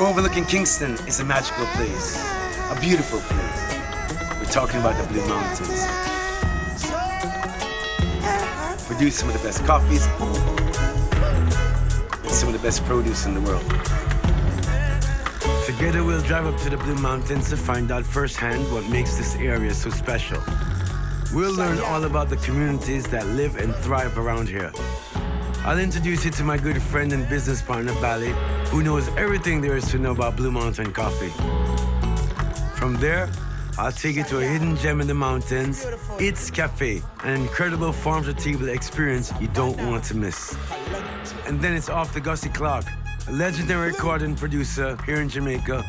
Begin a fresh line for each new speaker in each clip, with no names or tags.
Overlooking Kingston is a magical place, a beautiful place. We're talking about the Blue Mountains. Produce some of the best coffees and some of the best produce in the world. Together we'll drive up to the Blue Mountains to find out firsthand what makes this area so special. We'll learn all about the communities that live and thrive around here. I'll introduce you to my good friend and business partner, Bali, who knows everything there is to know about Blue Mountain coffee. From there, I'll take you to a hidden gem in the mountains, It's Cafe, an incredible farm-to-table experience you don't want to miss. And then it's off to Gussie Clark, a legendary recording producer here in Jamaica.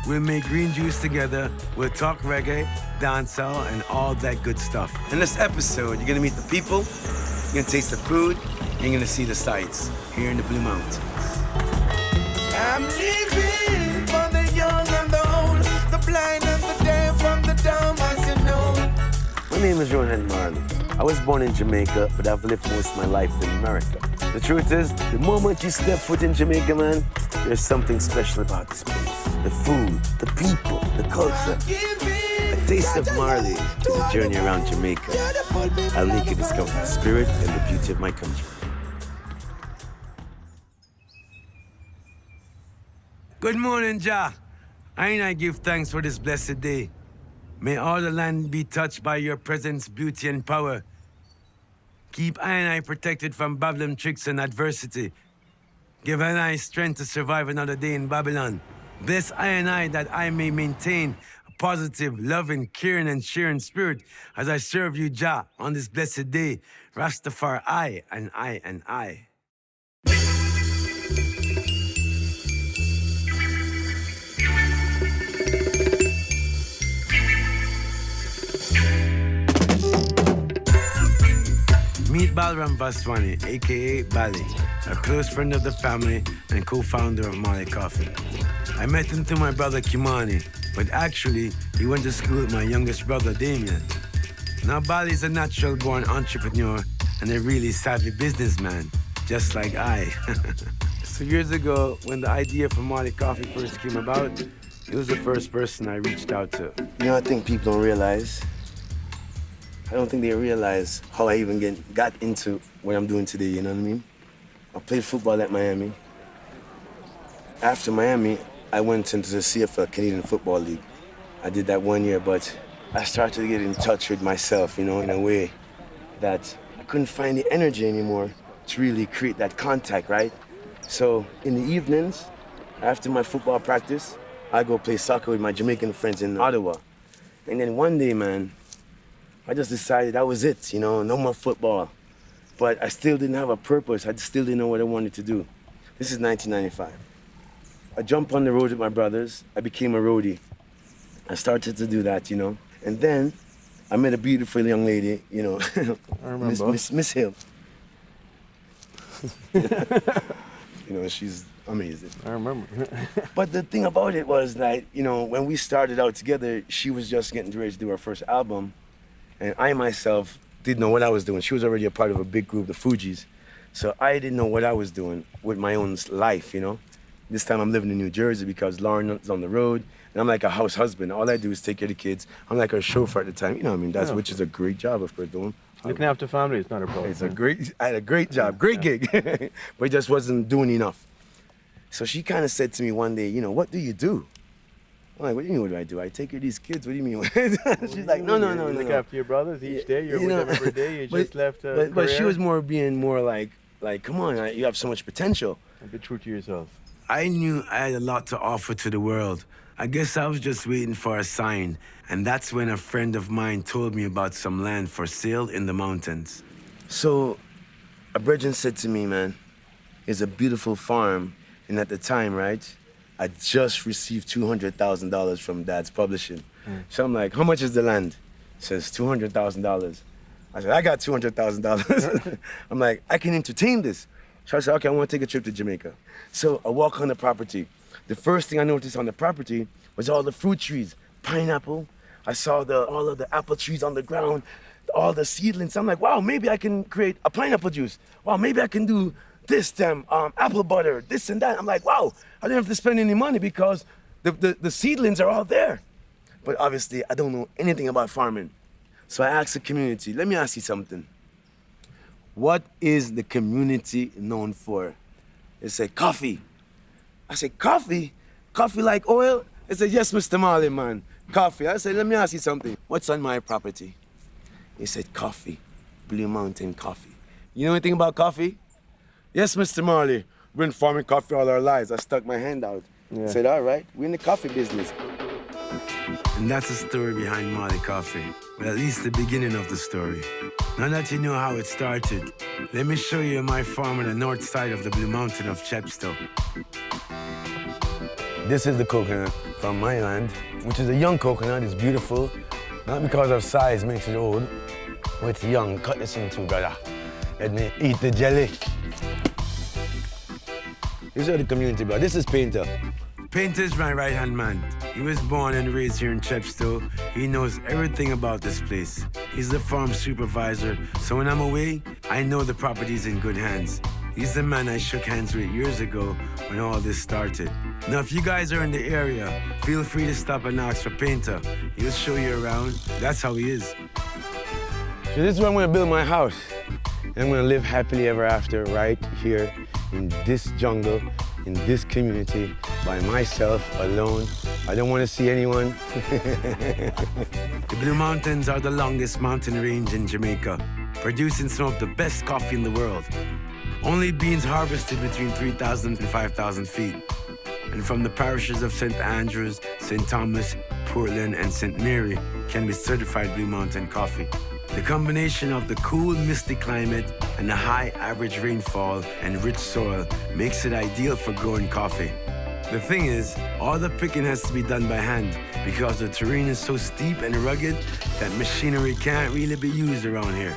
We'll make green juice together, we'll talk reggae, dancehall, and all that good stuff. In this episode, you're gonna meet the people, you're gonna taste the food, and you're gonna see the sights here in the Blue Mountains.
I'm living for the young and the old, the blind and the deaf from the dumb, as you know.
My name is Rohan Marley. I was born in Jamaica, but I've lived most of my life in America. The truth is, the moment you step foot in Jamaica, man, there's something special about this place. The food, the people, the culture. A taste of Marley is a journey around Jamaica. I'll make you discover the spirit and the beauty of my country. Good morning, Jah. I give thanks for this blessed day. May all the land be touched by your presence, beauty, and power. Keep I protected from Babylon tricks and adversity. Give I strength to survive another day in Babylon. Bless I that I may maintain a positive, loving, caring, and sharing spirit as I serve you, Jah, on this blessed day. Rastafari, I and I and I. Meet Balram Vaswani, a.k.a. Bali, a close friend of the family and co-founder of Marley Coffee. I met him through my brother Kimani, but actually, he went to school with my youngest brother, Damien. Now, Bali's a natural-born entrepreneur and a really savvy businessman, just like I. So years ago, when the idea for Marley Coffee first came about, he was the first person I reached out to. You know, I think people don't realize. I don't think they realize how I even got into what I'm doing today, you know what I mean? I played football at Miami. After Miami, I went into the CFL, Canadian Football League. I did that 1 year, but I started to get in touch with myself, you know, in a way that I couldn't find the energy anymore to really create that contact, right? So in the evenings, after my football practice, I go play soccer with my Jamaican friends in Ottawa. And then one day, man, I just decided that was it, you know, no more football. But I still didn't have a purpose. I still didn't know what I wanted to do. This is 1995. I jumped on the road with my brothers. I became a roadie. I started to do that, you know. And then I met a beautiful young lady, you know,
I remember.
Miss Hill. You know, she's amazing.
I remember.
But the thing about it was that, you know, when we started out together, she was just getting ready to do her first album. And I myself didn't know what I was doing. She was already a part of a big group, the Fugees. So I didn't know what I was doing with my own life, you know? This time I'm living in New Jersey because Lauren's on the road, and I'm like a house husband. All I do is take care of the kids. I'm like a chauffeur at the time, you know what I mean? That's,
Yeah.
which is a great job, of course, doing.
Looking after family is not a problem.
I had a great job, great gig, but it just wasn't doing enough. So she kind of said to me one day, you know, what do you do? I'm like, what do you mean, what do? I take care of these kids, what do you mean? She's like, no.
You look after your brothers each day, you're
You
with
know,
them every day, you
but-
just left a
But she
career.
was being more like, come on, you have so much potential.
And be true to yourself.
I knew I had a lot to offer to the world. I guess I was just waiting for a sign. And that's when a friend of mine told me about some land for sale in the mountains. So a brethren said to me, man, it's a beautiful farm. And at the time, right, I just received $200,000 from Dad's publishing. So I'm like, how much is the land? He says, $200,000. I said, I got $200,000. I'm like, I can entertain this. So I said, okay, I want to take a trip to Jamaica. So I walk on the property. The first thing I noticed on the property was all the fruit trees, pineapple. I saw all of the apple trees on the ground, all the seedlings. I'm like, wow, maybe I can create a pineapple juice. Wow, maybe I can do this, them, apple butter, this and that. I'm like, wow, I don't have to spend any money because the seedlings are all there. But obviously, I don't know anything about farming. So I asked the community, let me ask you something. What is the community known for? They said, coffee. I said, coffee? Coffee like oil? They said, yes, Mr. Marley, man. Coffee. I said, let me ask you something. What's on my property? He said, coffee. Blue Mountain coffee. You know anything about coffee? Yes, Mr. Marley. We've been farming coffee all our lives. I stuck my hand out.
Yeah.
Said, all right, we're in the coffee business. And that's the story behind Marley Coffee. Well, at least the beginning of the story. Now that you know how it started, let me show you my farm on the north side of the Blue Mountain of Chepstow. This is the coconut from my land, which is a young coconut. It's beautiful. Not because of size makes it old, but it's young. Cut this in two, brother. Let me eat the jelly. This is the community, bro. This is Painter. Painter is my right-hand man. He was born and raised here in Chepstow. He knows everything about this place. He's the farm supervisor, so when I'm away, I know the property's in good hands. He's the man I shook hands with years ago when all this started. Now, if you guys are in the area, feel free to stop and ask for Painter. He'll show you around. That's how he is. So this is where I'm gonna build my house. And I'm gonna live happily ever after right here in this jungle, in this community, by myself, alone. I don't want to see anyone. The Blue Mountains are the longest mountain range in Jamaica, producing some of the best coffee in the world. Only beans harvested between 3,000 and 5,000 feet. And from the parishes of St. Andrews, St. Thomas, Portland, and St. Mary can be certified Blue Mountain coffee. The combination of the cool, misty climate and the high average rainfall and rich soil makes it ideal for growing coffee. The thing is, all the picking has to be done by hand because the terrain is so steep and rugged that machinery can't really be used around here.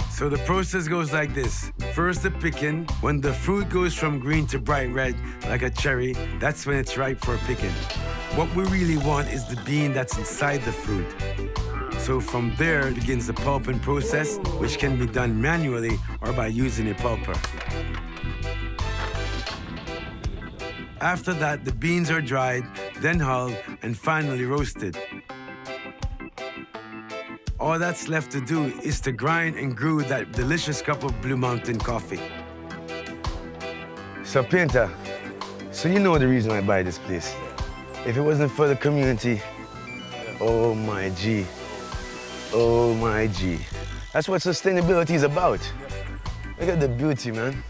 So the process goes like this. First the picking. When the fruit goes from green to bright red, like a cherry, that's when it's ripe for picking. What we really want is the bean that's inside the fruit. So from there begins the pulping process, which can be done manually or by using a pulper. After that, the beans are dried, then hulled, and finally roasted. All that's left to do is to grind and brew that delicious cup of Blue Mountain coffee. So, Painter, so you know the reason I buy this place. If it wasn't for the community, oh my G. Oh my G. That's what sustainability is about. Look at the beauty, man.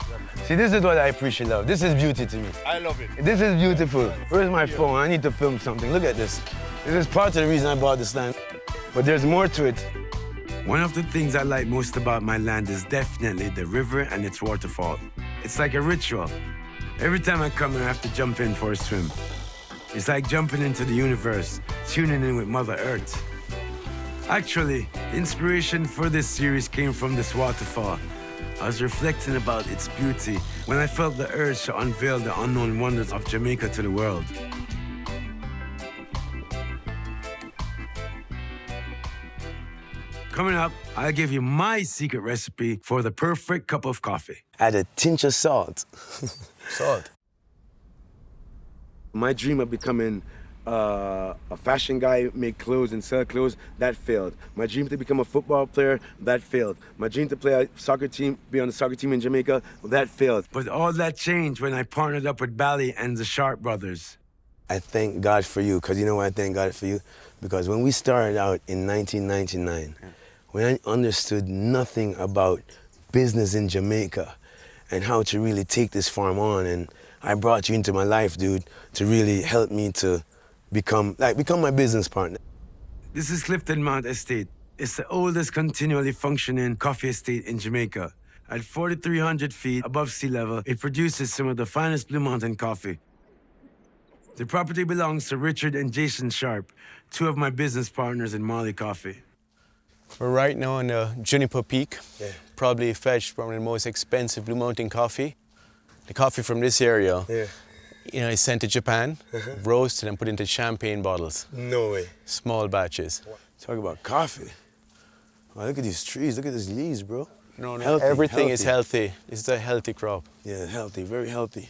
See, this is what I appreciate, love. This is beauty to me.
I love it.
This is beautiful. Where's my phone? I need to film something. Look at this. This is part of the reason I bought this land. But there's more to it. One of the things I like most about my land is definitely the river and its waterfall. It's like a ritual. Every time I come here, I have to jump in for a swim. It's like jumping into the universe, tuning in with Mother Earth. Actually, the inspiration for this series came from this waterfall. I was reflecting about its beauty when I felt the urge to unveil the unknown wonders of Jamaica to the world. Coming up, I'll give you my secret recipe for the perfect cup of coffee. Add a tinge of salt.
Salt.
My dream of becoming a fashion guy, make clothes and sell clothes, that failed. My dream to become a football player, that failed. My dream to play a soccer team, be on the soccer team in Jamaica, that failed. But all that changed when I partnered up with Bally and the Sharp brothers. I thank God for you, because you know why I thank God for you? Because when we started out in 1999, when I understood nothing about business in Jamaica and how to really take this farm on, and I brought you into my life, dude, to really help me to become my business partner. This is Clifton Mount Estate. It's the oldest continually functioning coffee estate in Jamaica. At 4,300 feet above sea level, it produces some of the finest Blue Mountain coffee. The property belongs to Richard and Jason Sharp, two of my business partners in Marley Coffee.
We're right now on the Juniper Peak.
Yeah.
Probably fetched from the most expensive Blue Mountain coffee. The coffee from this area, is sent to Japan, roasted and put into champagne bottles.
No way.
Small batches.
Talk about coffee. Oh, look at these trees, look at these leaves, bro.
No,
Healthy,
everything is
healthy.
healthy. This is a healthy crop.
Yeah, healthy, very healthy.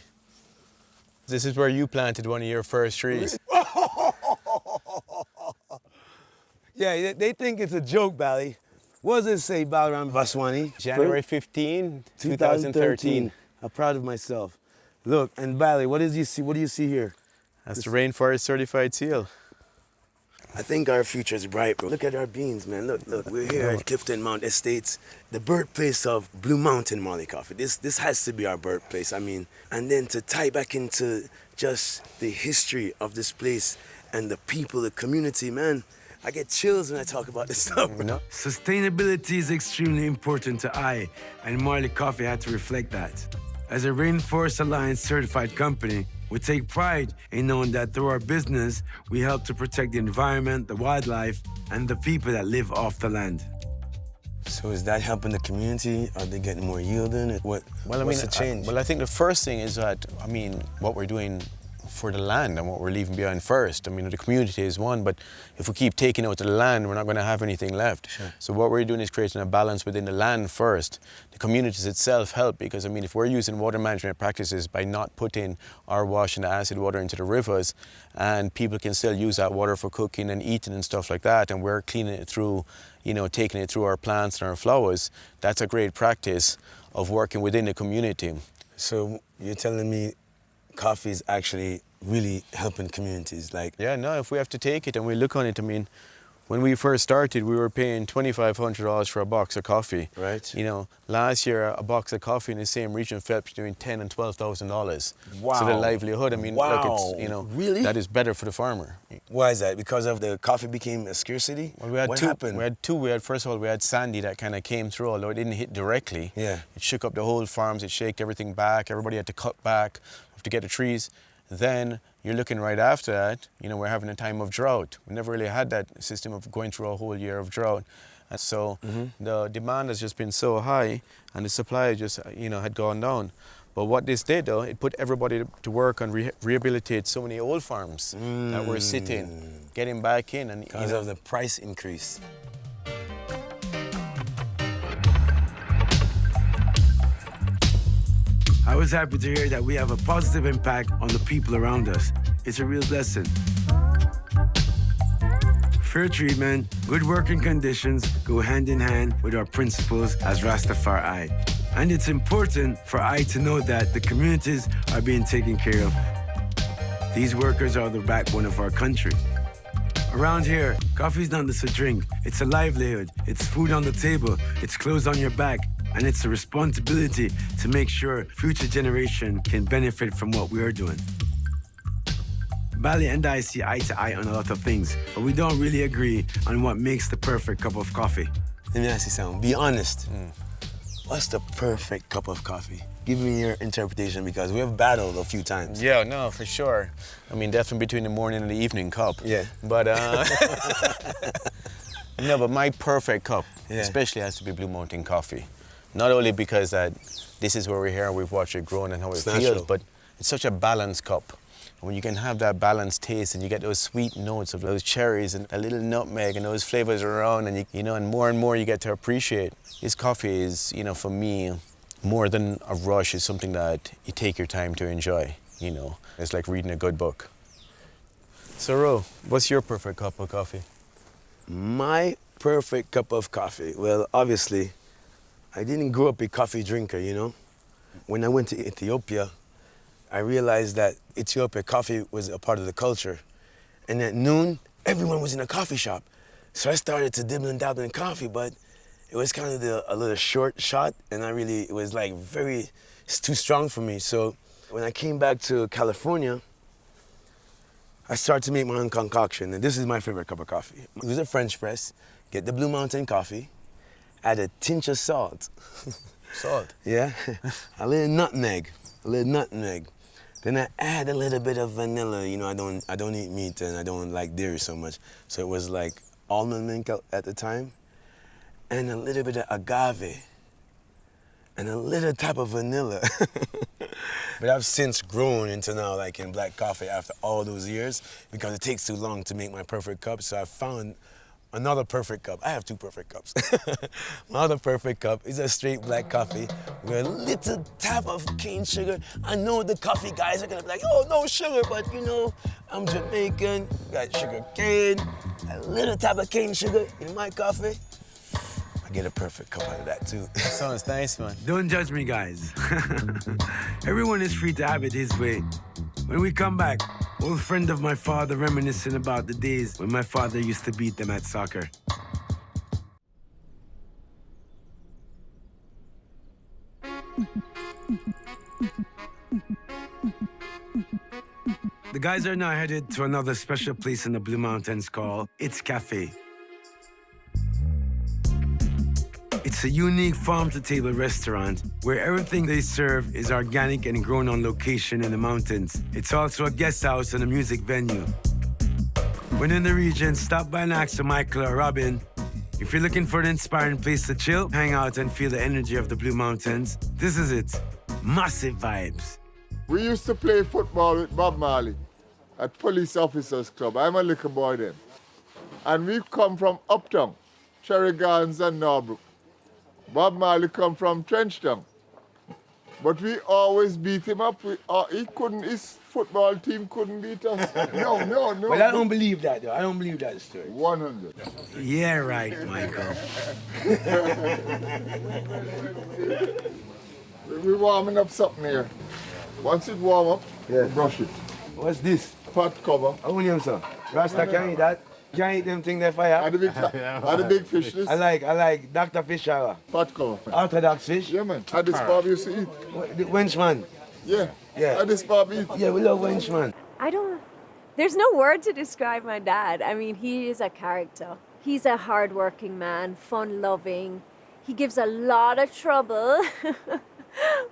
This is where you planted one of your first trees.
Yeah, they think it's a joke, Bally. What does it say, Balaram Vaswani?
January 15, 2013.
I'm proud of myself. Look, and Bally, what do you see here?
That's the rainforest certified seal.
I think our future is bright, bro. Look at our beans, man. Look, we're here at Clifton Mount Estates, the birthplace of Blue Mountain Molly coffee. This has to be our birthplace. I mean, and then to tie back into just the history of this place and the people, the community, man. I get chills when I talk about this stuff.
No.
Sustainability is extremely important to I, and Marley Coffee had to reflect that. As a Rainforest Alliance certified company, we take pride in knowing that through our business, we help to protect the environment, the wildlife, and the people that live off the land. So is that helping the community? Are they getting more yield in it? What's the change?
I think the first thing is that, what we're doing for the land and what we're leaving behind first. The community is one, but if we keep taking out the land, we're not going to have anything left.
Sure.
So what we're doing is creating a balance within the land first. The communities itself help because, if we're using water management practices by not putting our wash and acid water into the rivers, and people can still use that water for cooking and eating and stuff like that, and we're cleaning it through, taking it through our plants and our flowers, that's a great practice of working within the community.
So you're telling me coffee is actually really helping communities,
Yeah, no, if we have to take it and we look on it, when we first started, we were paying $2,500 for a box of coffee.
Right.
Last year, a box of coffee in the same region fell between $10,000 and $12,000.
Wow.
So the livelihood,
Wow.
look,
Really?
that is better for the farmer.
Why is that? Because of the coffee became a scarcity?
Well, we had
what
two.
happened?
First of all, we had Sandy that kind of came through, although it didn't hit directly.
Yeah.
It shook up the whole farms, it shaked everything back, everybody had to cut back to get the trees. Then you're looking right after that, we're having a time of drought. We never really had that system of going through a whole year of drought. And so the demand has just been so high and the supply just, had gone down. But what this did though, it put everybody to work and rehabilitate so many old farms that were sitting, getting back in. And
Because of the price increase. I was happy to hear that we have a positive impact on the people around us. It's a real blessing. Fair treatment, good working conditions go hand in hand with our principles as Rastafari. And it's important for I to know that the communities are being taken care of. These workers are the backbone of our country. Around here, coffee's not just a drink, it's a livelihood, it's food on the table, it's clothes on your back, and it's a responsibility to make sure future generation can benefit from what we are doing. Bally and I see eye to eye on a lot of things, but we don't really agree on what makes the perfect cup of coffee. Let me ask you something, be honest. What's the perfect cup of coffee? Give me your interpretation because we have battled a few times.
Yeah, no, for sure. Definitely between the morning and the evening cup.
Yeah.
But, no, but my perfect cup,
Yeah.
especially has to be Blue Mountain coffee. Not only because that this is where we're here and we've watched it grow and how it
It's
feels,
natural.
but it's such a balanced cup. And when you can have that balanced taste and you get those sweet notes of those cherries and a little nutmeg and those flavors around and and more you get to appreciate. This coffee is, for me, more than a rush, is something that you take your time to enjoy, It's like reading a good book. So, Ro, what's your perfect cup of coffee?
My perfect cup of coffee. Well, obviously, I didn't grow up a coffee drinker, When I went to Ethiopia, I realized that Ethiopia coffee was a part of the culture. And at noon, everyone was in a coffee shop. So I started to dibble and dabble in coffee, but it was kind of a little short shot, and it was like it's too strong for me. So when I came back to California, I started to make my own concoction, and this is my favorite cup of coffee. Use a French press, get the Blue Mountain coffee, add a tinge of salt.
Salt?
Yeah, a little nutmeg. Then I add a little bit of vanilla. I don't eat meat and I don't like dairy so much. So it was like almond milk at the time, and a little bit of agave, and a little type of vanilla. But I've since grown into now in black coffee after all those years because it takes too long to make my perfect cup. So I found another perfect cup. I have two perfect cups. My other perfect cup is a straight black coffee with a little tap of cane sugar. I know the coffee guys are gonna be like, oh, no sugar, but you know, I'm Jamaican, got sugar cane, a little tap of cane sugar in my coffee. I get a perfect cup out of that too.
Sounds nice, man.
Don't judge me, guys. Everyone is free to have it his way. When we come back, old friend of my father reminiscing about the days when my father used to beat them at soccer. The guys are now headed to another special place in the Blue Mountains called It's Cafe. It's a unique farm-to-table restaurant where everything they serve is organic and grown on location in the mountains. It's also a guest house and a music venue. When in the region, stop by and ask for Michael or Robin. If you're looking for an inspiring place to chill, hang out, and feel the energy of the Blue Mountains, this is it. Massive vibes.
We used to play football with Bob Marley at Police Officers Club. I'm a little boy then. And we come from Uptown, Cherry Gardens and Norbrook. Bob Marley come from Trenchtown. But we always beat him up. His football team couldn't beat us. No.
But I don't believe that, though. I don't believe that story.
100.
Yeah, right, Michael.
We're warming up something here. Once it warm up, we brush it.
What's this?
Pot cover.
How many sir? Rasta can't eat that. Can't eat them thing there fire.
And the big fish this.
I like Dr. Fish hour.
Pot cover.
Orthodox fish.
Yeah, man. At this pub used to eat.
The wenchman.
Yeah.
Yeah.
At this pub eat.
Yeah, we love wenchman.
There's no word to describe my dad. I mean, he is a character. He's a hardworking man, fun-loving. He gives a lot of trouble,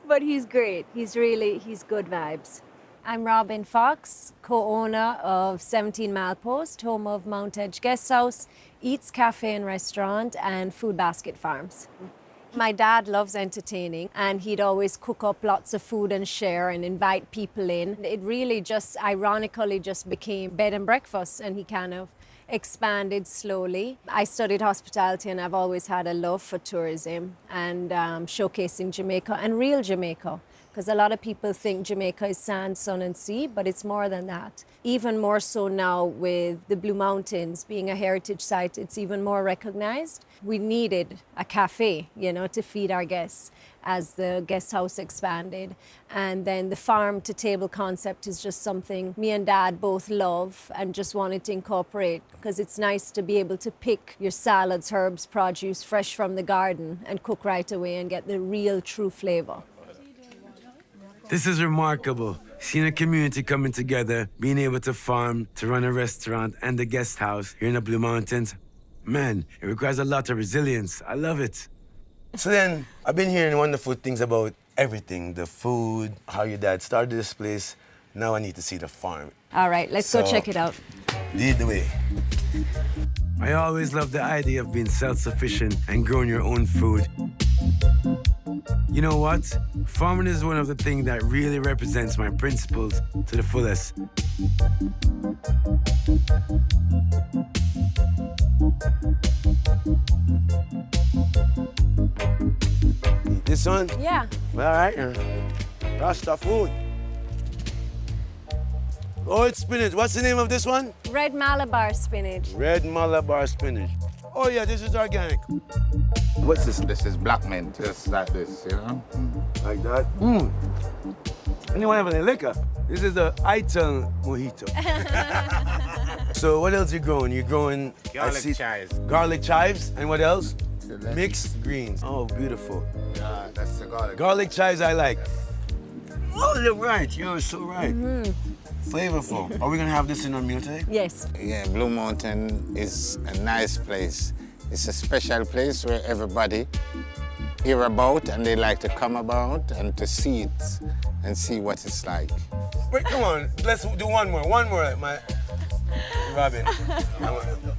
but he's great. He's good vibes. I'm Robin Fox, co-owner of 17 Milepost, home of Mount Edge Guest House, Eats Cafe and Restaurant, and Food Basket Farms. My dad loves entertaining, and he'd always cook up lots of food and share and invite people in. It really just ironically just became bed and breakfast, and he kind of expanded slowly. I studied hospitality, and I've always had a love for tourism and showcasing Jamaica and real Jamaica. Because a lot of people think Jamaica is sand, sun, and sea, but it's more than that. Even more so now with the Blue Mountains being a heritage site, it's even more recognized. We needed a cafe, to feed our guests as the guest house expanded. And then the farm-to-table concept is just something me and Dad both love and just wanted to incorporate, because it's nice to be able to pick your salads, herbs, produce fresh from the garden and cook right away and get the real, true flavor.
This is remarkable. Seeing a community coming together, being able to farm, to run a restaurant and a guest house here in the Blue Mountains. Man, it requires a lot of resilience. I love it. So then, I've been hearing wonderful things about everything, the food, how your dad started this place. Now I need to see the farm.
All right, let's go check it out.
Lead the way. I always loved the idea of being self-sufficient and growing your own food. You know what? Farming is one of the things that really represents my principles to the fullest. This one?
Yeah.
All right. Rasta food. Oh, it's spinach. What's the name of this one?
Red Malabar spinach.
Red Malabar spinach. Oh, yeah, this is organic. What's this?
This is black mint, just like this,
Like that? Anyone have any liquor? This is the Ital mojito. So what else you growing? You growing
Garlic chives.
Garlic chives, and what else?
Lettuce.
Mixed greens. Oh, beautiful.
Yeah, that's the garlic.
Garlic chives I like. Oh, you're right. You're so right. Flavorful. Are we gonna have this in our meal today?
Yes.
Yeah, Blue Mountain is a nice place. It's a special place where everybody hear about and they like to come about and to see it and see what it's like.
Wait, come on. Let's do one more. One more, my Robin.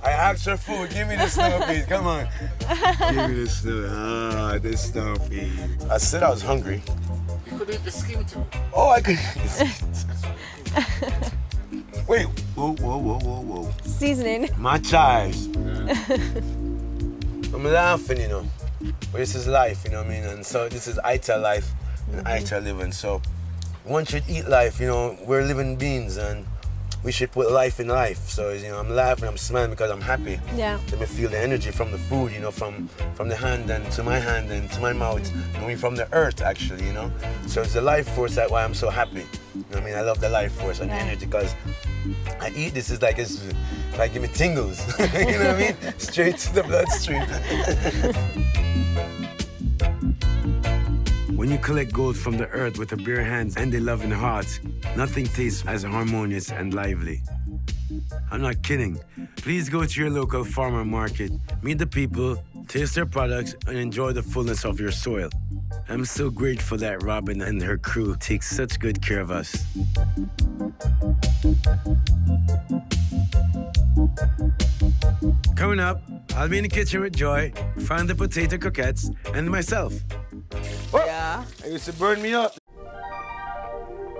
I asked for food. Give me the snow peas. Come on. Give me the snow. Ah, the snow peas. I said I was hungry.
You could eat the skin too.
Oh, I could. Wait. Whoa.
Seasoning.
My chives. I'm laughing, you know. But this is life, you know what I mean? And so this is Ital life and Ital living. So one should eat life, you know. We're living beings and we should put life in life. So, you know, I'm laughing, I'm smiling because I'm happy.
Yeah.
Let me feel the energy from the food, you know, from the hand and to my mouth, coming from the earth, actually, you know. So it's the life force that's why I'm so happy. You know what I mean? I love the life force and the energy because I eat this, it's like give me tingles. You know what I mean? Straight to the bloodstream. When you collect gold from the earth with a bare hands and a loving heart, nothing tastes as harmonious and lively. I'm not kidding. Please go to your local farmer market, meet the people, taste their products, and enjoy the fullness of your soil. I'm so grateful that Robin and her crew take such good care of us. Coming up, I'll be in the kitchen with Joy, find the potato croquettes, and myself.
Yeah.
It used to burn me up.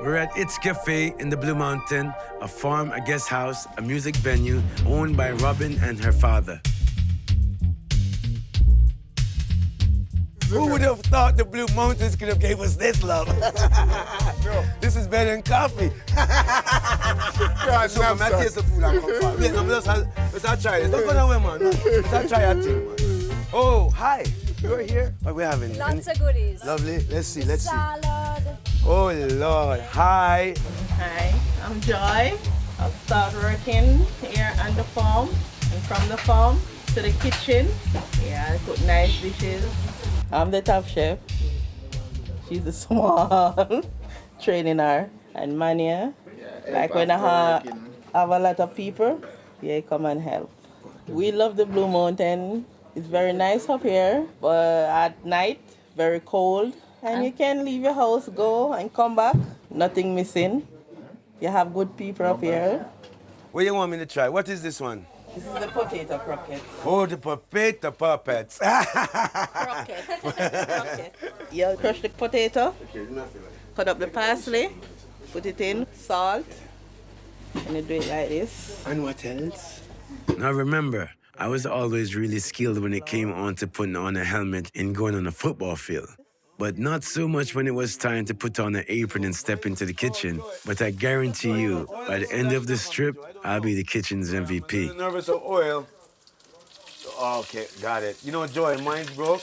We're at It's Cafe in the Blue Mountain, a farm, a guest house, a music venue owned by Robin and her father. Who would have thought the Blue Mountains could have gave us this love? This is better than coffee. So I'm not taste the food I come from. Wait, let's try this. Don't go away, man. Let's try that thing, man. Oh, hi. You're here? What are we having?
Lots of goodies.
Lovely. Let's see.
Salad.
Oh, Lord. Hi.
Hi, I'm Joy. I've started working here on the farm, and from the farm to the kitchen. Yeah, I cook nice dishes. I'm the top chef. She's the small training her and Mania. Like when I have a lot of people, yeah, come and help. We love the Blue Mountain. It's very nice up here, but at night, very cold. And you can leave your house, go and come back, nothing missing. You have good people up here.
What do you want me to try? What is this one?
This is the potato croquette.
Oh, the potato puppets.
Croquette.
Croquette. You crush the potato, cut up the parsley, put it in, salt, and you do it like this.
And what else? Now remember, I was always really skilled when it came on to putting on a helmet and going on a football field. But not so much when it was time to put on an apron and step into the kitchen. But I guarantee you, by the end of this trip, I'll be the kitchen's MVP. I'm nervous of oil. Okay, got it. You know, Joy, mine's broke.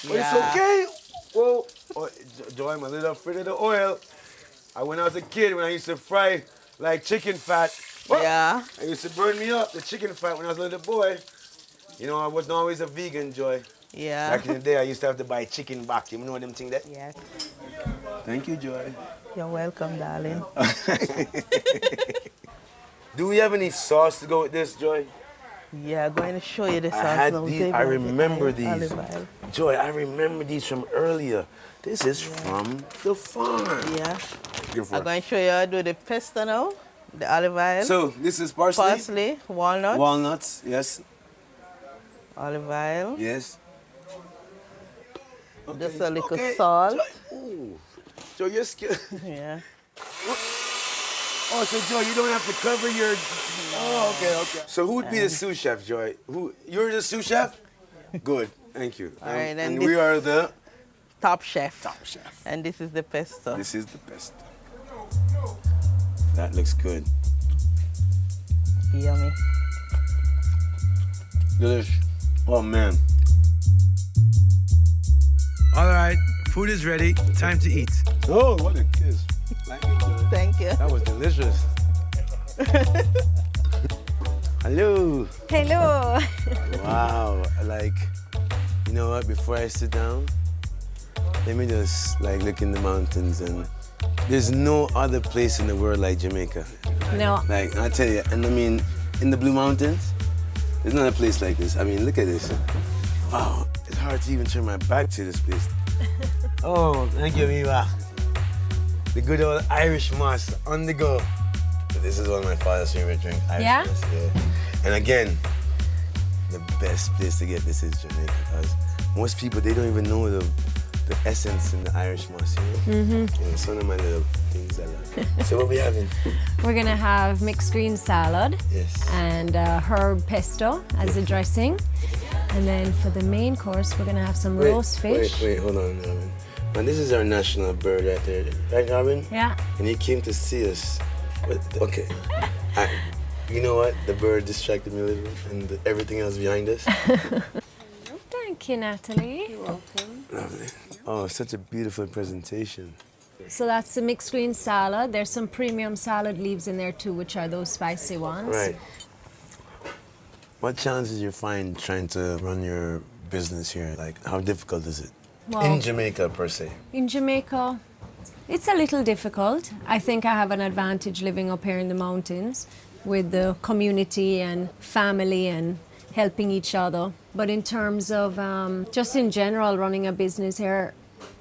But it's okay. Whoa. Oh, Joy, I'm a little afraid of the oil. When I was a kid, when I used to fry like chicken fat,
Yeah.
it used to burn me up, the chicken fat, when I was a little boy. You know, I wasn't always a vegan, Joy.
Yeah.
Back in the day, I used to have to buy chicken back. You know them thing that?
Yes.
Thank you, Joy.
You're welcome, darling.
Do we have any sauce to go with this, Joy?
Yeah, I'm going to show you the sauce.
I had
now.
these.
Save
I
all the
remember
olive
these.
oil.
Joy, I remember these from earlier. This is from the farm.
Yeah.
Beautiful.
I'm going to show you how to do the pesto now. The olive oil.
So this is parsley.
Parsley, walnuts.
Walnuts, yes.
Olive oil.
Yes.
Just a little salt.
Joy, ooh. Joy, you're skilled.
Yeah.
Oh, so Joy, you don't have to cover your. Oh, okay. So who would be the sous chef, Joy? You're the sous chef? Good, thank you.
All right,
and
this-
we are the
Top chef.
top chef.
And this is the pesto.
This is the best. That looks good.
Yummy.
Delish. Oh man. All right, food is ready. Time to eat. Oh, what a kiss. Thank you, Joy.
Thank you.
That was delicious. Hello.
Hello.
Wow. Like, you know what? Before I sit down, let me just look in the mountains, and there's no other place in the world like Jamaica.
No.
Like, I tell you, and I mean, in the Blue Mountains, there's not a place like this. I mean, look at this. Wow, it's hard to even turn my back to this place. Oh, thank you, Viva. The good old Irish moss on the go. This is one of my father's favorite drinks.
Yeah?
And again, the best place to get this is Jamaica, because most people, they don't even know the the essence in the Irish moss, you know? It's one of my little things I love. So what we having?
We're gonna have mixed green salad
Yes.
and herb pesto as a dressing. And then for the main course, we're gonna have some roast fish.
Wait, hold on, Robin. Man, this is our national bird right there. Right, Robin?
Yeah.
And he came to see us. Okay. You know what? The bird distracted me a little bit and everything else behind us.
Thank you, Natalie.
You're welcome.
Lovely. Oh, such a beautiful presentation.
So that's the mixed green salad. There's some premium salad leaves in there too, which are those spicy ones.
Right. What challenges you find trying to run your business here? Like, how difficult is it?
Well,
In Jamaica, per se.
in Jamaica, it's a little difficult. I think I have an advantage living up here in the mountains with the community and family and helping each other. But in terms of just in general running a business here,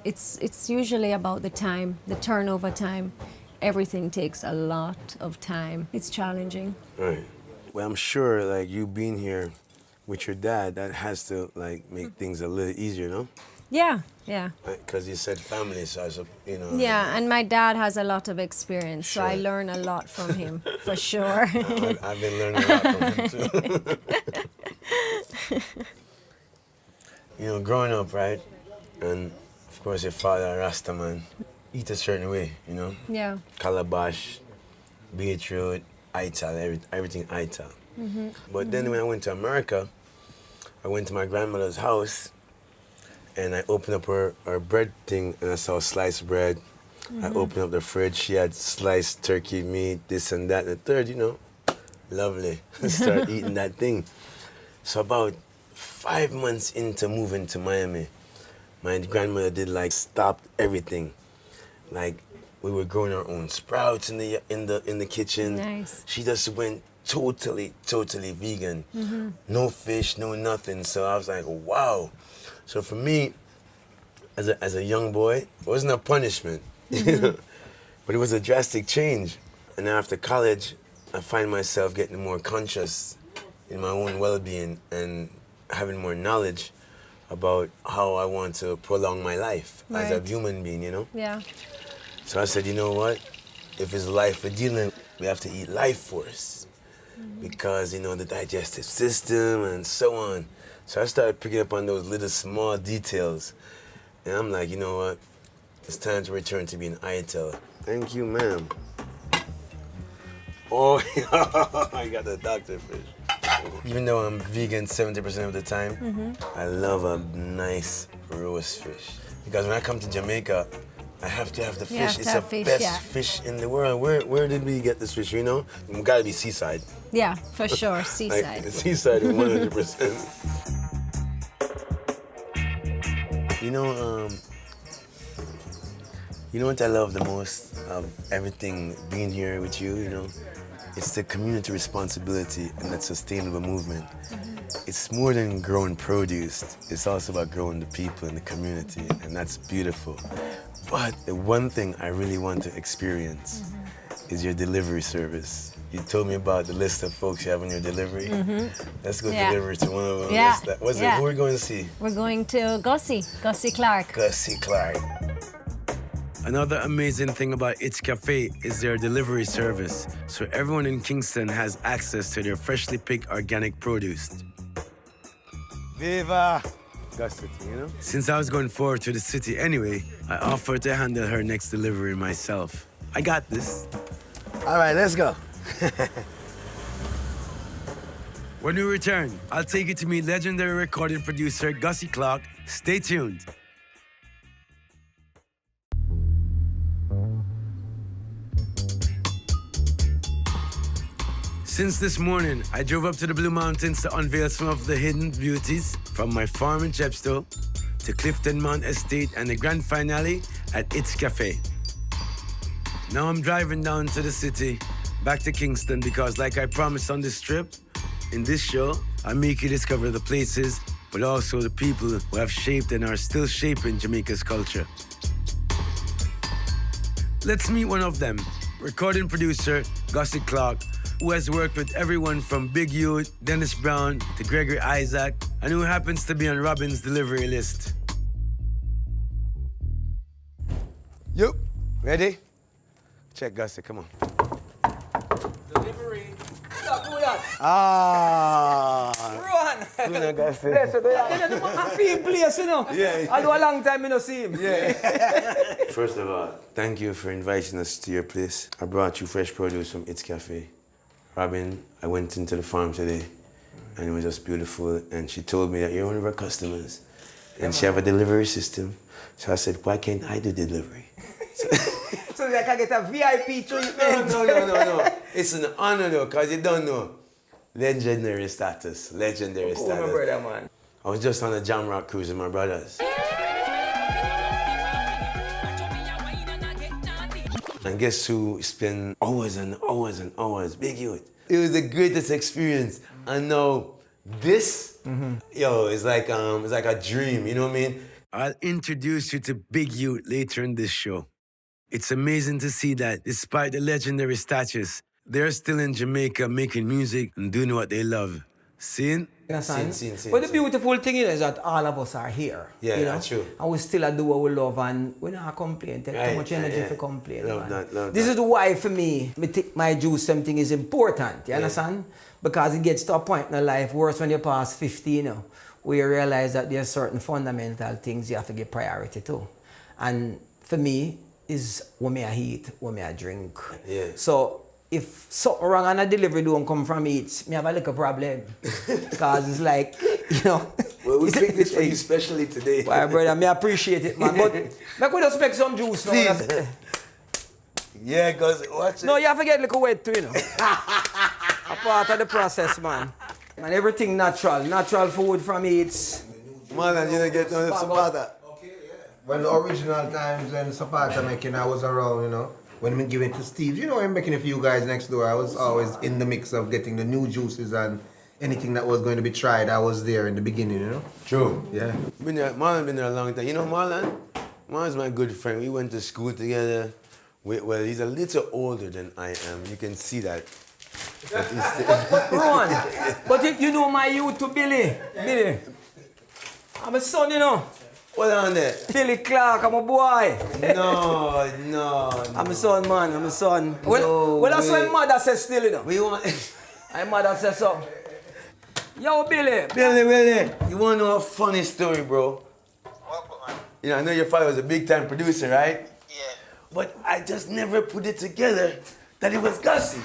it's usually about the time, the turnover time. Everything takes a lot of time. It's challenging.
Right. Well, I'm sure, like, you being here with your dad, that has to, like, make things a little easier, no?
Yeah, yeah.
Because you said family, so I was, you know.
Yeah, and my dad has a lot of experience, so I
Sure.
learn a lot from him, for sure.
I've been learning a lot from him, too. You know, growing up, right? And, of course, your father, a Rasta man, eat a certain way, you know?
Yeah.
Calabash, beetroot, Ital, everything Ital. But then when I went to America, I went to my grandmother's house and I opened up her bread thing and I saw sliced bread. I opened up the fridge, she had sliced turkey meat, this and that, and the third, you know, lovely. Start eating that thing. So about 5 months into moving to Miami, my grandmother did like stopped everything. Like, we were growing our own sprouts in the kitchen.
Nice.
She just went totally vegan. No fish, no nothing. So I was like, wow. So for me, as a young boy, it wasn't a punishment, you know, but it was a drastic change. And then after college, I find myself getting more conscious in my own well-being and having more knowledge about how I want to prolong my life as a
Right.
human being, you know?
Yeah.
So I said, you know what? If it's life we're dealing, we have to eat life force because, you know, the digestive system and so on. So I started picking up on those little small details. And I'm like, you know what? It's time to return to being Ital. Thank you, ma'am. Oh, I got the doctor fish. Even though I'm vegan 70% of the time, I love a nice roast fish. Because when I come to Jamaica, I have to have the
You have
fish.
to
It's
have
the
fish,
best
yeah.
fish in the world. Where did we get this fish, you know? It gotta be seaside.
Yeah, for sure,
Like,
seaside.
seaside 100%. You know what I love the most of everything being here with you, you know? It's the community responsibility and that sustainable movement. It's more than growing produce. It's also about growing the people in the community, and that's beautiful. But the one thing I really want to experience is your delivery service. You told me about the list of folks you have on your delivery. Let's go
Yeah.
deliver to one of them.
Yeah.
What's
Yeah.
it? Who are we going to see?
We're going to Gussie Clark.
Gussie Clark. Another amazing thing about It's Cafe is their delivery service, so everyone in Kingston has access to their freshly picked organic produce. Viva! That's the thing, you know? Since I was going forward to the city anyway, I offered to handle her next delivery myself. I got this. All right, let's go. When we return, I'll take you to meet legendary recording producer Gussie Clark. Stay tuned. Since this morning, I drove up to the Blue Mountains to unveil some of the hidden beauties from my farm in Chepstow to Clifton Mount Estate and the grand finale at It's Cafe. Now I'm driving down to the city, back to Kingston, because like I promised on this trip, in this show, I make you discover the places, but also the people who have shaped and are still shaping Jamaica's culture. Let's meet one of them, recording producer Gussie Clark, who has worked with everyone from Big Youth, Dennis Brown, to Gregory Isaac, and who happens to be on Robin's delivery list. Yup. Ready? Check, Gussie, come on.
Delivery. Stop doing that.
Ah.
Rohan.
Good, Gussie.
I feel place, you know.
Yeah.
I know a long time I don't see him.
Yeah. First of all, thank you for inviting us to your place. I brought you fresh produce from It's Cafe. Robin, I went into the farm today, and it was just beautiful. And she told me that you're one of our customers, and she have a delivery system. So I said, why can't I do delivery?
So that I can get a VIP treatment.
No. It's an honor though, cause you don't know. Legendary status. Legendary
Oh,
status.
my brother, man.
I was just on a Jam Rock cruise with my brothers. And guess who spent hours and hours and hours? Big Youth. It was the greatest experience. And now this, yo, it's like a dream, you know what I mean? I'll introduce you to Big Youth later in this show. It's amazing to see that despite the legendary status, they're still in Jamaica making music and doing what they love. Seen?
Seen. But the beautiful thing is that all of us are here.
Yeah,
you know?
that's true.
And we still do what we love and we don't complain. Take too much energy for complain.
Love
man.
that.
This is why for me take my juice something is important. You understand? Because it gets to a point in life, worse when you pass 50, you know, where you realize that there are certain fundamental things you have to give priority to. And for me, is what me I eat, what me I drink.
Yeah.
So if something wrong and a delivery don't come from it, me have a little problem. Because it's like, you know.
Well, we picked this for you specially today.
Why, brother, me appreciate it, man. But me could just make some juice now.
Please. Yeah, because watch it.
No, you have to get a little wet too, you know. A part of the process, man. And everything natural. Natural food from it.
Man, you don't get no Zapata.
When the original times when Zapata making, I was around, you know. When we give it to Steve, you know, I'm making a few guys next door. I was always in the mix of getting the new juices and anything that was going to be tried. I was there in the beginning, you know.
True.
Yeah.
Marlon been there a long time. You know Marlon? Marlon's my good friend. We went to school together. Well, he's a little older than I am. You can see that.
Ron, but you know my youth to Billy. Billy. I'm a son, you know.
What on there?
Billy Clark, I'm a boy.
No.
I'm a son, man. I'm a son. Well, that's what my mother says still, you know.
We want...
My mother says so. Yo, Billy.
Billy, you want to know a funny story, bro?
What, man?
You know, I know your father was a big-time producer, right?
Yeah.
But I just never put it together that it was Gussie.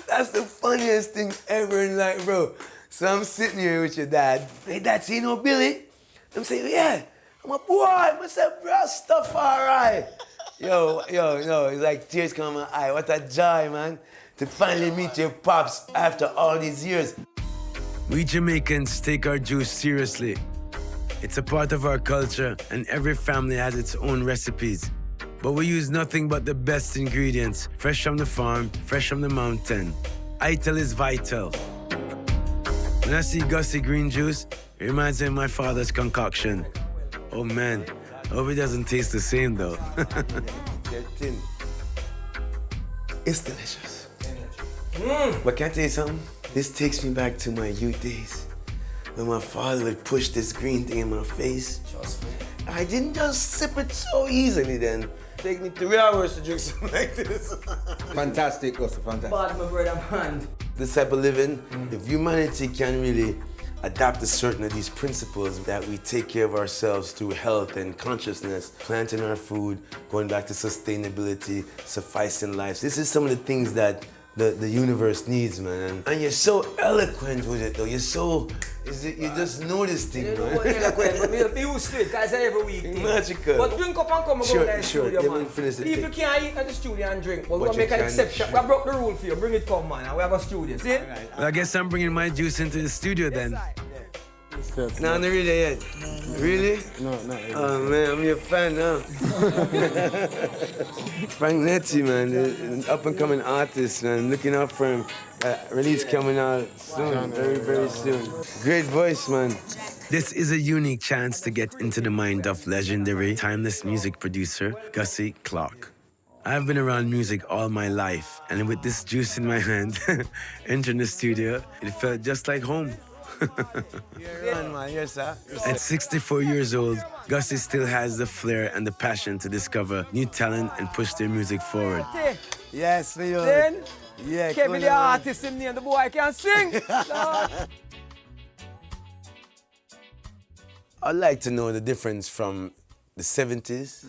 That's the funniest thing ever in life, bro. So I'm sitting here with your dad. Hey, Dad, so you know Billy? I'm saying, yeah. I'm a boy. I said, bro, stuff all right. Yo, it's like tears come in my eye. What a joy, man, to finally meet your pops after all these years. We Jamaicans take our juice seriously. It's a part of our culture, and every family has its own recipes. But we use nothing but the best ingredients, fresh from the farm, fresh from the mountain. Ital is vital. When I see Gussie green juice, it reminds me of my father's concoction. Oh man, I hope it doesn't taste the same though. Get thin. It's delicious. But can I tell you something? This takes me back to my youth days, when my father would push this green thing in my face. Trust me. I didn't just sip it so easily then. Take me 3 hours to drink something like this.
Fantastic, Gussie, fantastic.
Bad, my brother, man.
This type of living, if humanity can really adapt to certain of these principles, that we take care of ourselves through health and consciousness, planting our food, going back to sustainability, sufficing lives. This is some of the things that the universe needs, man. And you're so eloquent with it, though. You're so, you just know this thing, man.
You know what eloquent, but be used to it, because every week.
Magical.
But drink up and come and go to the studio,
Yeah,
man.
finish it.
People can't eat at the studio and drink, but we're
But
going to
you
make an
can
exception.
drink.
We broke the rule for you. Bring it come, man, and we have a studio. See?
Well, I guess I'm bringing my juice into the studio then. No, not really yet. Really?
No, not really.
Oh man, I'm your fan now. Frank Netty, man, an up and coming artist, man. Looking out for him. Release coming out soon, very, very soon. Great voice, man. This is a unique chance to get into the mind of legendary, timeless music producer, Gussie Clark. I've been around music all my life, and with this juice in my hand, entering the studio, it felt just like home. Yeah, man, yes, sir. At 64 years old, Gussie still has the flair and the passion to discover new talent and push their music forward.
Yes, me on.
Then,
Yeah,
Kevin the artist in there, the boy can sing.
I'd like to know the difference from the 70s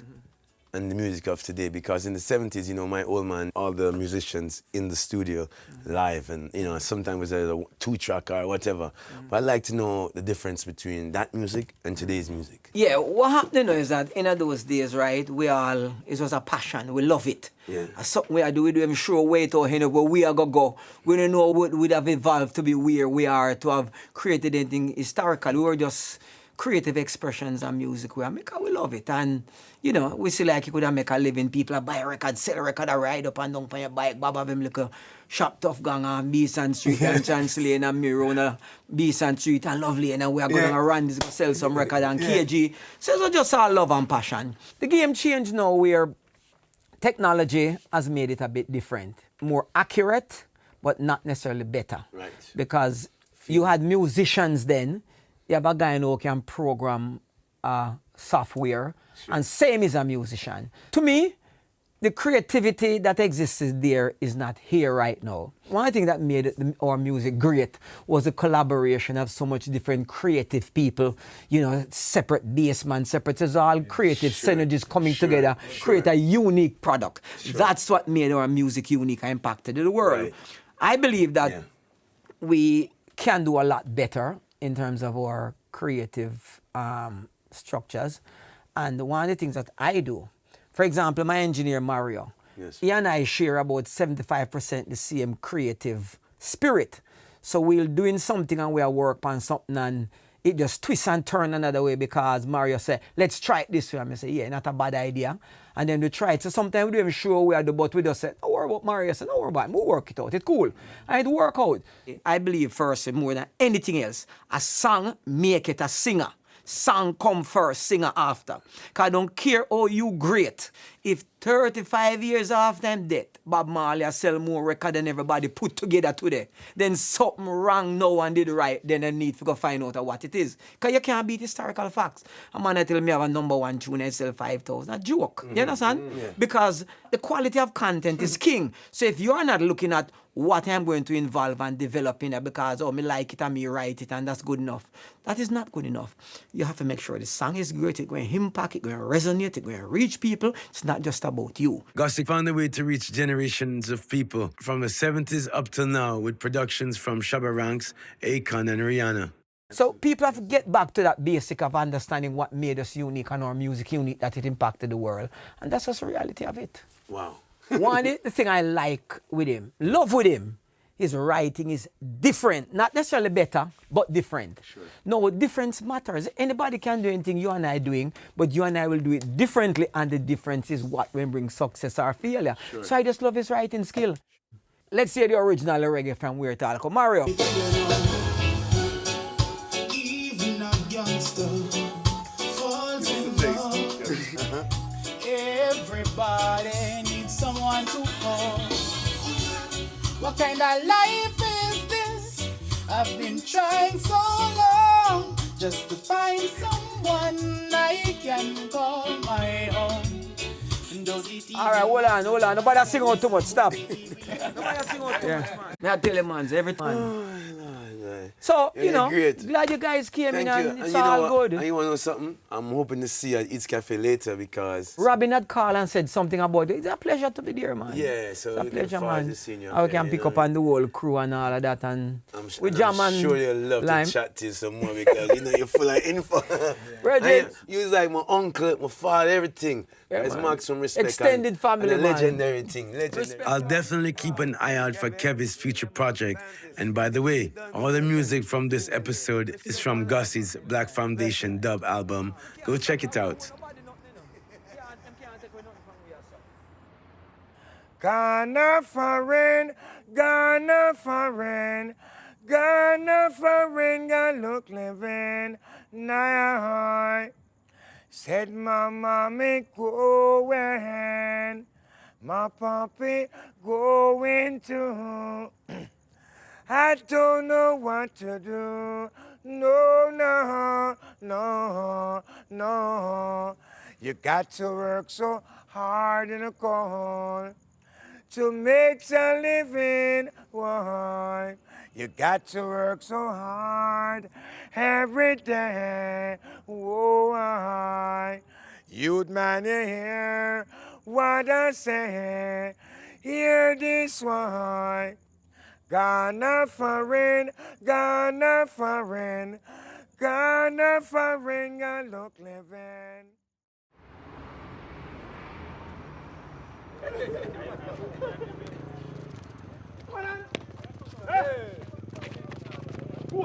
and the music of today, because in the 70s, you know, my old man, all the musicians in the studio live, and, you know, sometimes it was a 2-track or whatever. But I'd like to know the difference between that music and today's music.
Yeah, what happened you know, is that in those days, right, it was a passion, we love it.
Yeah.
Something we do, we don't even sure wait or you know, where we are going to go. We don't know what would have evolved to be where we are, to have created anything historical. We were just creative expressions and music we make, we love it. And, you know, we see like you could have make a living. People buy a record, sell a record, ride up and down on your bike, Bob have him like a shop tough gang on Beeson Street and Chance Lane and Mirror on Beeson Street and Lovely, and we are going to run this, go sell some record and KG. So it's just all love and passion. The game changed now where technology has made it a bit different. More accurate, but not necessarily better.
Right.
Because you had musicians then. You have a guy who can program software, and same is a musician. To me, the creativity that existed there is not here right now. One thing that made our music great was the collaboration of so much different creative people, you know, separate bassmen, separate, it's all creative synergies coming together, create a unique product. That's what made our music unique and impacted the world.
Right.
I believe that we can do a lot better in terms of our creative structures. And one of the things that I do, for example, my engineer Mario, he and I share about 75% the same creative spirit. So we're doing something and we'll work on something and it just twists and turns another way because Mario said, let's try it this way. And I say, yeah, not a bad idea. And then we try it. So sometimes we don't even sure we are the, but we just say, don't worry about Mario. I said, don't worry about it. We'll work it out. It's cool. And it work out. I believe first, more than anything else, a song make it a singer. Song come first, singer after. Because I don't care how you great. If 35 years after I'm dead, Bob Marley has sell more record than everybody put together today, then something wrong now and did right, then I need to go find out what it is. Because you can't beat historical facts. A man tell me I have a #1 tune and sell 5,000. A joke. You understand? Because the quality of content is king. So if you are not looking at what I'm going to involve and develop in it because, oh, me like it and me write it and that's good enough. That is not good enough. You have to make sure the song is great, it's going to impact, it's going to resonate, it's going to reach people. It's not just about you.
Gussie found a way to reach generations of people from the 70s up till now with productions from Shabba Ranks, Akon and Rihanna.
So people have to get back to that basic of understanding what made us unique and our music unique, that it impacted the world. And that's just the reality of it.
Wow.
One the thing I like with him, love with him, his writing is different. Not necessarily better, but different. Sure. No, difference matters. Anybody can do anything you and I doing, but you and I will do it differently, and the difference is what will bring success or failure. Sure. So I just love his writing skill. Let's hear the original reggae from where Ital come. Mario.
Even a youngster falls in love. Everybody needs someone to hold. What kind of life is this? I've been trying so long just to find someone I can call my own.
All right, hold on. Nobody sing out too much. Stop. Nobody sing out too much, man. May I tell you, man, every time. So, you know,
great.
glad you guys came in and it's
you
all
know
good.
And you want to know something? I'm hoping to see you at Eats Cafe later because...
Robin had called and said something about it. It's a pleasure to be there, man.
Yeah, so
it's a pleasure, man.
You
I can pick up on the whole crew and all of that. And I'm
sure you'll love to chat to you some more because, you know, you're full of info. You're like my uncle, my father, everything.
Yeah,
it's maximum respect.
Extended family,
and a
man.
Legendary thing. Legendary. I'll definitely keep an eye out for Kevin's future project. And by the way, all the music from this episode is from Gussie's Black Foundation dub album. Go check it out.
Ghana foreign, Ghana foreign, Ghana foreign, Ghana look living, Naya. Said my mommy going, my papi going too.
I don't know what to do. No, no, no, no. You got to work so hard in the cold to make a living. Why? You got to work so hard every day. Why? You'd man, you hear what I say. Hear this one. Ghana foreign, Ghana foreign, Ghana foreign, I look living.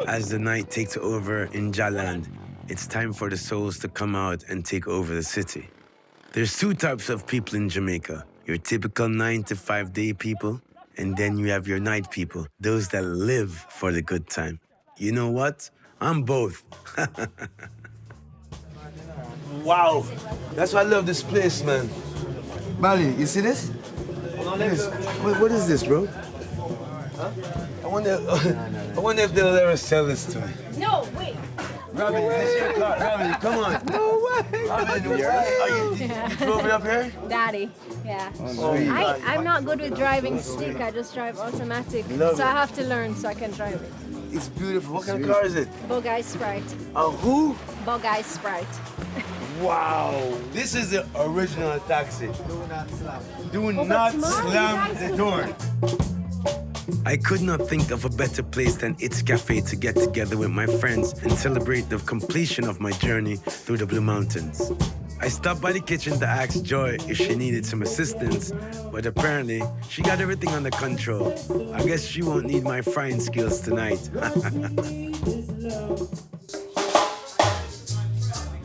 As the night takes over in Jaland, it's time for the souls to come out and take over the city. There's two types of people in Jamaica. Your typical 9-to-5 day people, and then you have your night people, those that live for the good time. You know what? I'm both. Wow, that's why I love this place, man. Bali, you see this? What is this, bro? Huh? I wonder if they'll ever sell this to me.
No, wait.
Robin, this is your car. Robin, come on. No way. Robin, you drove it up here?
Daddy, yeah.
Oh,
I'm not good with driving stick. I just drive automatic.
Love
so
it.
I have to learn so I can drive it.
It's beautiful. What kind of car is it?
Bug-Eye Sprite.
A who?
Bug-Eye Sprite.
Wow. This is the original taxi. Do not slam. Do
but
not
tomorrow
slam
you
the
guys
door. I could not think of a better place than It's Cafe to get together with my friends and celebrate the completion of my journey through the Blue Mountains. I stopped by the kitchen to ask Joy if she needed some assistance, but apparently she got everything under control. I guess she won't need my frying skills tonight.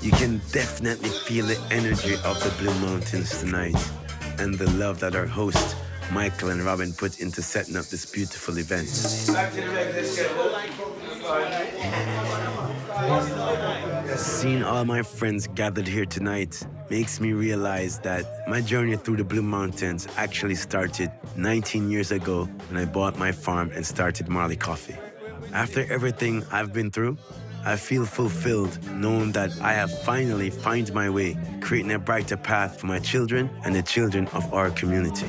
You can definitely feel the energy of the Blue Mountains tonight and the love that our host, Michael and Robin, put into setting up this beautiful event. Seeing all my friends gathered here tonight makes me realize that my journey through the Blue Mountains actually started 19 years ago when I bought my farm and started Marley Coffee. After everything I've been through, I feel fulfilled knowing that I have finally found my way, creating a brighter path for my children and the children of our community.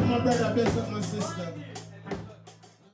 My brother, bless up my sister.